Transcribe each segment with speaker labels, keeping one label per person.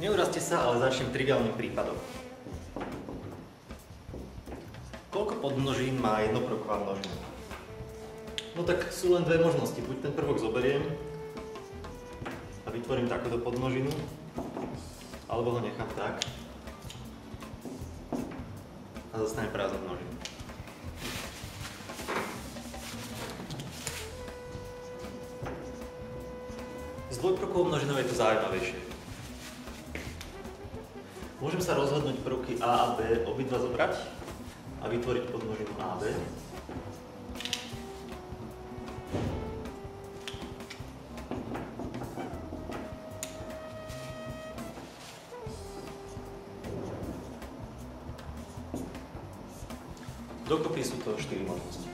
Speaker 1: Neurazte sa, ale začnem triviálnym prípadom. Koľko podmnožín má jednoprvková množina? No tak sú len dve možnosti. Buď ten prvok zoberiem a vytvorím takúto podmnožinu, alebo ho nechám tak a zostane prázdna množina. S dvojprvkovou množinou je to zaujímavejšie. Môžem sa rozhodnúť prvky A a B obidva zobrať a vytvoriť podmnožinu AB. Dokopy sú to 4 možnosti.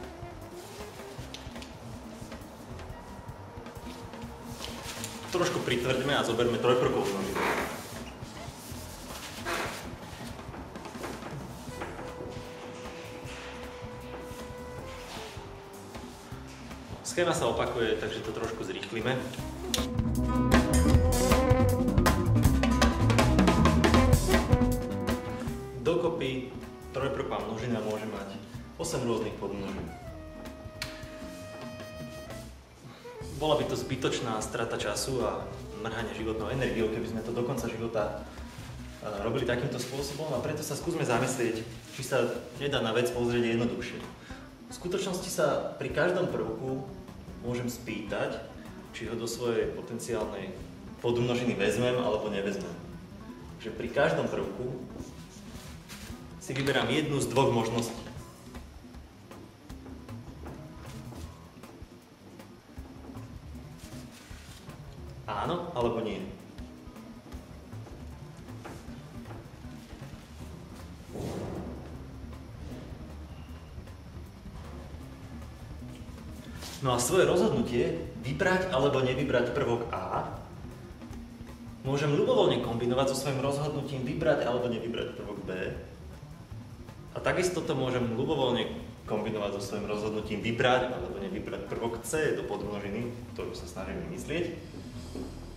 Speaker 1: Trošku pritvrďme a zoberme trojprvkovú množinu. Schéma sa opakuje, takže to trošku zrýchlime. Dokopy trojprvková množina môže mať 8 rôznych podmnožín. Bola by to zbytočná strata času a mrhanie životnou energiou, keby sme to do konca života robili takýmto spôsobom, a preto sa skúsme zamyslieť, či sa nedá na vec pozrieť jednoduchšie. V skutočnosti sa pri každom prvku môžem spýtať, či ho do svojej potenciálnej podmnožiny vezmem alebo nevezmem. Že pri každom prvku si vyberám jednu z dvoch možností. Áno alebo nie. No a svoje rozhodnutie, vybrať alebo nevybrať prvok A, môžem ľubovoľne kombinovať so svojím rozhodnutím vybrať alebo nevybrať prvok B. A takisto to môžem ľubovoľne kombinovať so svojím rozhodnutím vybrať alebo nevybrať prvok C do podmnožiny, ktorú sa snažím vymyslieť.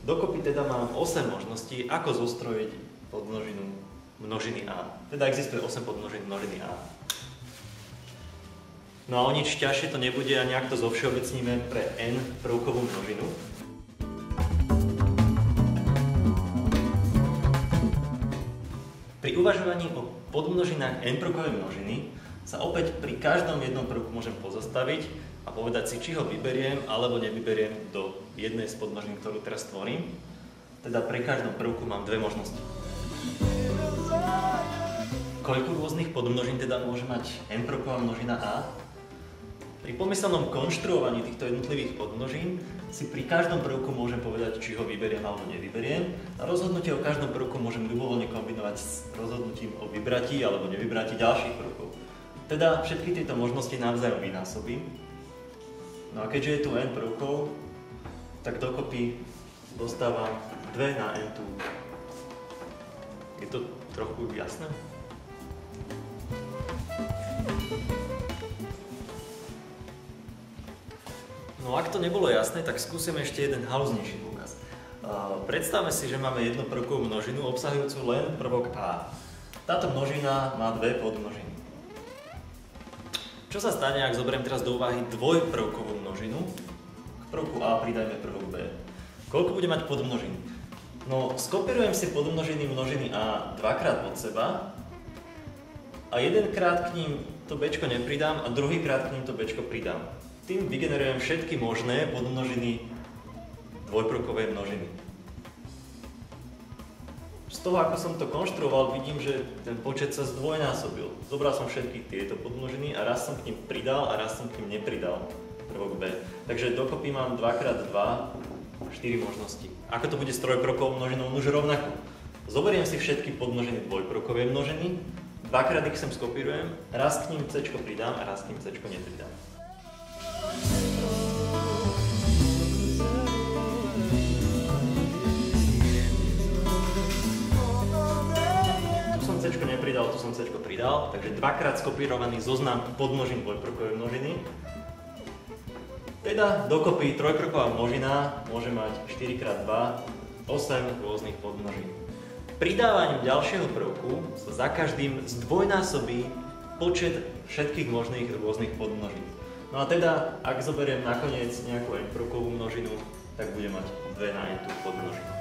Speaker 1: Dokopy teda mám 8 možností, ako zostrojiť podmnožinu množiny A. Teda existuje 8 podmnožín množiny A. No a o nič ťažšie to nebude a nejak to zovšeobecníme pre n prvkovú množinu. Pri uvažovaní o podmnožinách n prvkovej množiny sa opäť pri každom jednom prvku môžem pozastaviť a povedať si, či ho vyberiem alebo nevyberiem do jednej z podmnožín, ktorú teraz tvorím. Teda pri každom prvku mám dve možnosti. Koľko rôznych podmnožín teda môže mať n prvková množina A? Pri pomyselnom konštruovaní týchto jednotlivých podmnožín si pri každom prvku môžem povedať, či ho vyberiem alebo nevyberiem. A rozhodnutie o každom prvku môžem ľubovoľne kombinovať s rozhodnutím o vybratí alebo nevybratí ďalších prvkov. Teda všetky tieto možnosti navzájom vynásobím. No a keďže je tu n prvkov, tak dokopy dostávam 2 na n tu. Je to trochu jasné? No ak to nebolo jasné, tak skúsime ešte jeden halúznejší dôkaz. Predstavme si, že máme jednu prvkovú množinu obsahujúcu len prvok A. Táto množina má dve podmnožiny. Čo sa stane, ak zoberiem teraz do úvahy dvojprvkovú množinu? K prvku A pridajme prvok B. Koľko bude mať podmnožín? No, skopírujem si podmnožiny množiny A dvakrát od seba a jedenkrát k ním to Bčko nepridám a druhýkrát k ním to Bčko pridám. Tým vygenerujem všetky možné podmnožiny dvojprvkovej množiny. Z toho, ako som to konštruoval, vidím, že ten počet sa zdvojnásobil. Zobral som všetky tieto podmnožiny a raz som k nim pridal a raz som k nim nepridal prvok B. Takže dokopy mám 2x2, 4 možnosti. Ako to bude s trojprvkovou množinou? Už rovnako. Zoberiem si všetky podmnožiny dvojprvkovej množiny, dvakrát ich sem skopírujem, raz k ním C pridám a raz k ním C nepridám. Tu som C C nepridal, tu som C pridal, takže dvakrát skopírovaný zoznam podmnožín dvojprvkovej množiny. Teda dokopy trojprvková množina môže mať 4x2 8 rôznych podmnožín. Pridávaním ďalšieho prvku sa za každým zdvojnásobí počet všetkých možných rôznych podmnožín. No a teda, ak zoberiem nakoniec nejakú n prvkovú množinu, tak bude mať 2 na n podmnožinu.